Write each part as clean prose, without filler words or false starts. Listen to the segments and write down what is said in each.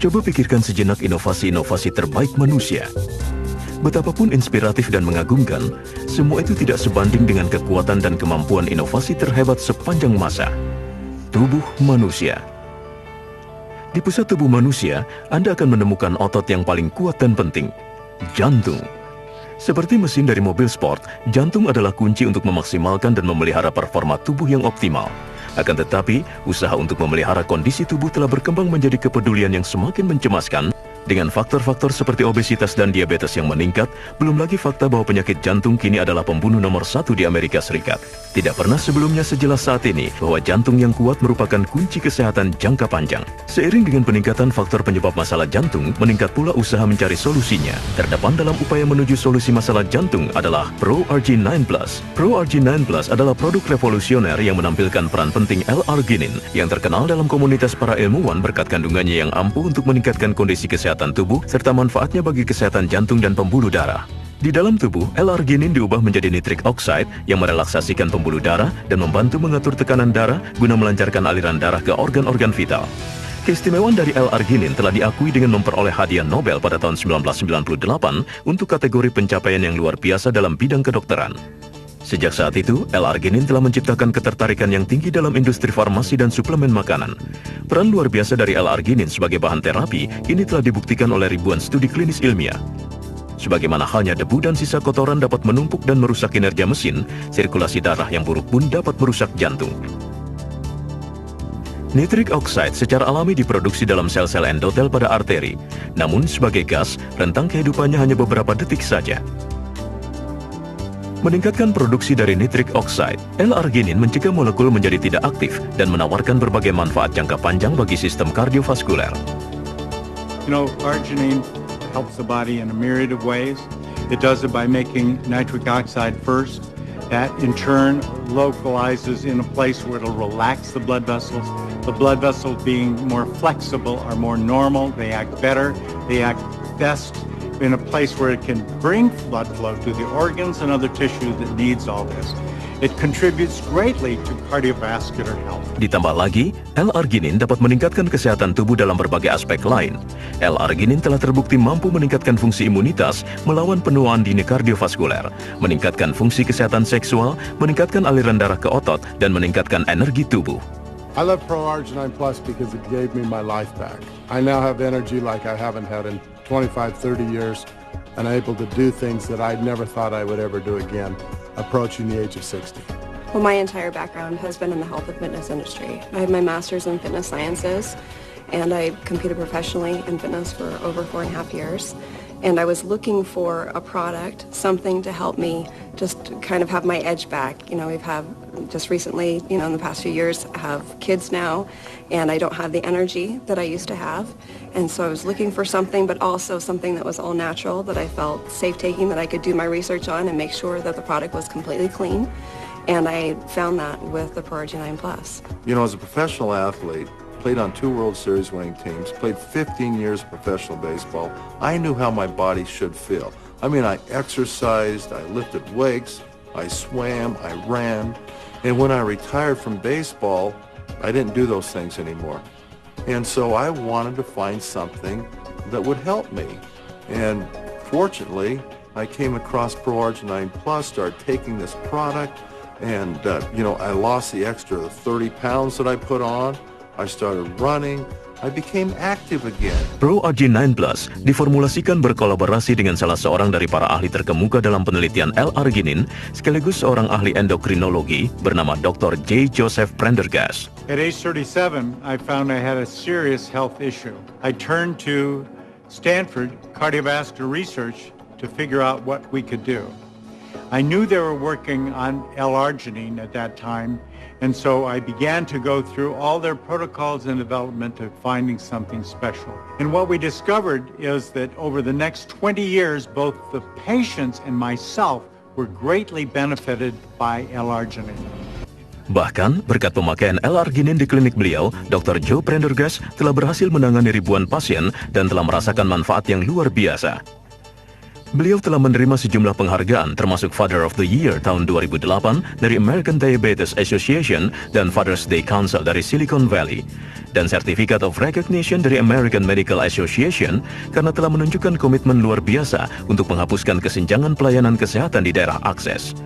Coba pikirkan sejenak inovasi-inovasi terbaik manusia. Betapapun inspiratif dan mengagumkan, semua itu tidak sebanding dengan kekuatan dan kemampuan inovasi terhebat sepanjang masa. Tubuh manusia. Di pusat tubuh manusia, Anda akan menemukan otot yang paling kuat dan penting, jantung. Seperti mesin dari mobil sport, jantung adalah kunci untuk memaksimalkan dan memelihara performa tubuh yang optimal. Akan tetapi, usaha untuk memelihara kondisi tubuh telah berkembang menjadi kepedulian yang semakin mencemaskan. Dengan faktor-faktor seperti obesitas dan diabetes yang meningkat, belum lagi fakta bahwa penyakit jantung kini adalah pembunuh nomor 1 di Amerika Serikat. Tidak pernah sebelumnya sejelas saat ini bahwa jantung yang kuat merupakan kunci kesehatan jangka panjang. Seiring dengan peningkatan faktor penyebab masalah jantung, meningkat pula usaha mencari solusinya. Terdepan dalam upaya menuju solusi masalah jantung adalah ProRG9 Plus. ProRG9 Plus adalah produk revolusioner yang menampilkan peran penting L-arginin yang terkenal dalam komunitas para ilmuwan berkat kandungannya yang ampuh untuk meningkatkan kondisi kesehatan tubuh serta manfaatnya bagi kesehatan jantung dan pembuluh darah. Di dalam tubuh, L-arginin diubah menjadi nitric oxide yang merelaksasikan pembuluh darah dan membantu mengatur tekanan darah guna melancarkan aliran darah ke organ-organ vital. Keistimewaan dari L-arginin telah diakui dengan memperoleh hadiah Nobel pada tahun 1998 untuk kategori pencapaian yang luar biasa dalam bidang kedokteran. Sejak saat itu, L-arginin telah menciptakan ketertarikan yang tinggi dalam industri farmasi dan suplemen makanan. Peran luar biasa dari L-arginin sebagai bahan terapi kini telah dibuktikan oleh ribuan studi klinis ilmiah. Sebagaimana halnya debu dan sisa kotoran dapat menumpuk dan merusak kinerja mesin, sirkulasi darah yang buruk pun dapat merusak jantung. Nitric oxide secara alami diproduksi dalam sel-sel endotel pada arteri. Namun sebagai gas, rentang kehidupannya hanya beberapa detik saja. Meningkatkan produksi dari nitric oxide, L-arginin mencegah molekul menjadi tidak aktif dan menawarkan berbagai manfaat jangka panjang bagi sistem kardiovaskuler. You know, arginine helps the body in a myriad of ways. It does it by making nitric oxide first. That in turn localizes in a place where it'll relax the blood vessels. The blood vessels being more flexible are more normal, they act better, they act best in a place where it can bring blood flow to the organs and other tissue that needs all this. It contributes greatly to cardiovascular health. Ditambah lagi, L-arginin dapat meningkatkan kesehatan tubuh dalam berbagai aspek lain. L-arginin telah terbukti mampu meningkatkan fungsi imunitas, melawan penuaan dini kardiovaskuler, meningkatkan fungsi kesehatan seksual, meningkatkan aliran darah ke otot, dan meningkatkan energi tubuh. I love ProRG9 Plus because it gave me my life back. I now have energy like I haven't had in 25, 30 years, and I'm able to do things that I never thought I would ever do again, approaching the age of 60. Well, my entire background has been in the health and fitness industry. I have my master's in fitness sciences, and I competed professionally in fitness for over 4.5 years. And I was looking for a product, something to help me just kind of have my edge back. You know, we've had just recently, you know, in the past few years, have kids now, and I don't have the energy that I used to have. And so I was looking for something, but also something that was all natural, that I felt safe taking, that I could do my research on and make sure that the product was completely clean. And I found that with the ProRG9 Plus. You know, as a professional athlete, played on 2 World Series winning teams, played 15 years of professional baseball, I knew how my body should feel. I mean, I exercised, I lifted weights, I swam, I ran, and when I retired from baseball, I didn't do those things anymore. And so I wanted to find something that would help me. And fortunately, I came across ProRG9 Plus, started taking this product, and, you know, I lost the extra 30 pounds that I put on. I started running. I became active again. ProRG9 Plus diformulasikan berkolaborasi dengan salah seorang dari para ahli terkemuka dalam penelitian L-arginin, sekaligus seorang ahli endokrinologi bernama Dr. J. Joseph Prendergast. At age 37, I found I had a serious health issue. I turned to Stanford Cardiovascular Research to figure out what we could do. I knew they were working on L-arginine at that time, and so I began to go through all their protocols and development of finding something special. And what we discovered is that over the next 20 years, both the patients and myself were greatly benefited by L-arginine. Bahkan, berkat pemakaian L-arginin di klinik beliau, Dr. Joe Prendergast telah berhasil menangani ribuan pasien dan telah merasakan manfaat yang luar biasa. Beliau telah menerima sejumlah penghargaan termasuk Father of the Year tahun 2008 dari American Diabetes Association dan Father's Day Council dari Silicon Valley, dan Certificate of Recognition dari American Medical Association karena telah menunjukkan komitmen luar biasa untuk menghapuskan kesenjangan pelayanan kesehatan di daerah akses.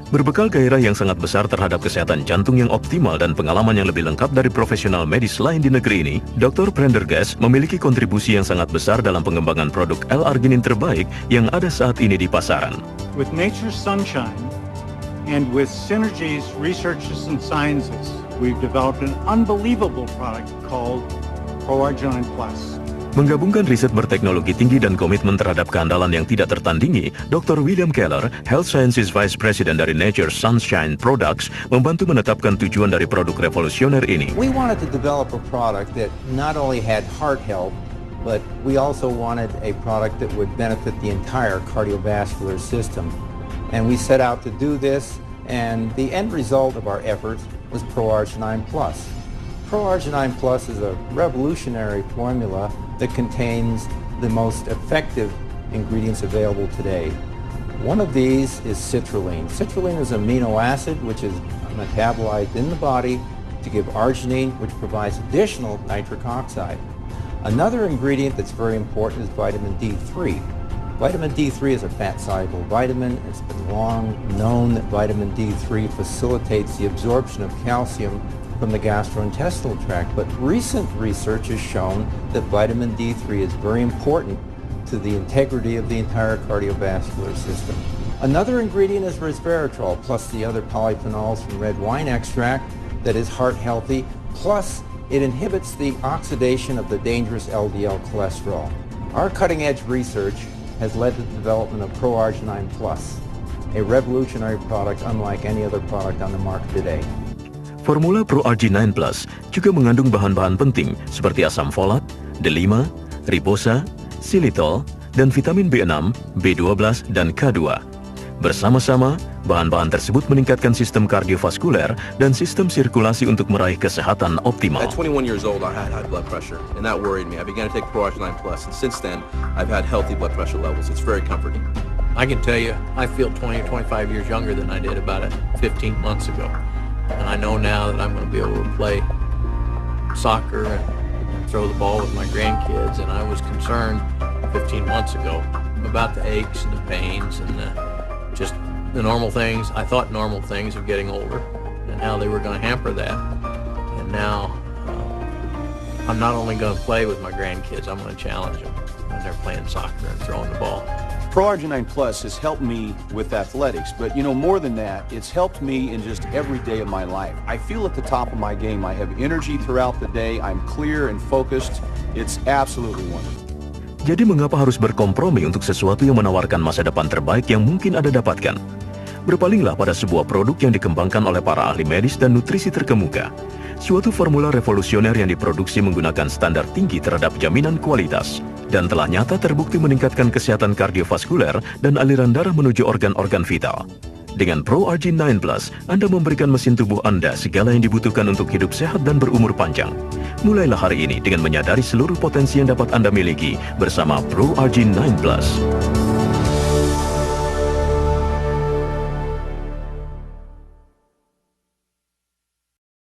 Berbekal gairah yang sangat besar terhadap kesehatan jantung yang optimal dan pengalaman yang lebih lengkap dari profesional medis lain di negeri ini, Dr. Prendergast memiliki kontribusi yang sangat besar dalam pengembangan produk L-arginin terbaik yang ada saat ini di pasaran. With Nature's Sunshine and with Synergy's Researches and Sciences, we've developed an unbelievable product called ProArginine Plus. Menggabungkan riset berteknologi tinggi dan komitmen terhadap keandalan yang tidak tertandingi, Dr. William Keller, Health Sciences Vice President dari Nature's Sunshine Products, membantu menetapkan tujuan dari produk revolusioner ini. We wanted to develop a product that not only had heart health, but we also wanted a product that would benefit the entire cardiovascular system. And we set out to do this, and the end result of our efforts was ProArginine Plus. ProArginine Plus is a revolutionary formula that contains the most effective ingredients available today. One of these is citrulline. Citrulline is an amino acid which is metabolized in the body to give arginine, which provides additional nitric oxide. Another ingredient that's very important is vitamin D3. Vitamin D3 is a fat-soluble vitamin. It's been long known that vitamin D3 facilitates the absorption of calcium from the gastrointestinal tract, but recent research has shown that vitamin D3 is very important to the integrity of the entire cardiovascular system. Another ingredient is resveratrol, plus the other polyphenols from red wine extract that is heart healthy, plus it inhibits the oxidation of the dangerous LDL cholesterol. Our cutting-edge research has led to the development of ProArginine Plus, a revolutionary product unlike any other product on the market today. Formula ProArginine Plus juga mengandung bahan-bahan penting seperti asam folat, D5, ribosa, xylitol, dan vitamin B6, B12, dan K2. Bersama-sama, bahan-bahan tersebut meningkatkan sistem kardiovaskuler dan sistem sirkulasi untuk meraih kesehatan optimal. At 21 years old, I had high blood pressure, and that worried me. I began to take ProArginine Plus, and since then, I've had healthy blood pressure levels. It's very comforting. I can tell you, I feel 20 or 25 years younger than I did about 15 months ago. And I know now that I'm going to be able to play soccer and throw the ball with my grandkids. And I was concerned 15 months ago about the aches and the pains and just the normal things. I thought normal things of getting older and how they were going to hamper that. And now I'm not only going to play with my grandkids, I'm going to challenge them when they're playing soccer and throwing the ball. ProArginine Plus has helped me with athletics, but more than that, it's helped me in just every day of my life. I feel at the top of my game. I have energy throughout the day. I'm clear and focused. It's absolutely wonderful. Jadi mengapa harus berkompromi untuk sesuatu yang menawarkan masa depan terbaik yang mungkin Anda dapatkan? Berpalinglah pada sebuah produk yang dikembangkan oleh para ahli medis dan nutrisi terkemuka. Suatu formula revolusioner yang diproduksi menggunakan standar tinggi terhadap jaminan kualitas dan telah nyata terbukti meningkatkan kesehatan kardiovaskuler dan aliran darah menuju organ-organ vital. Dengan ProArginine Plus, Anda memberikan mesin tubuh Anda segala yang dibutuhkan untuk hidup sehat dan berumur panjang. Mulailah hari ini dengan menyadari seluruh potensi yang dapat Anda miliki bersama ProArginine Plus.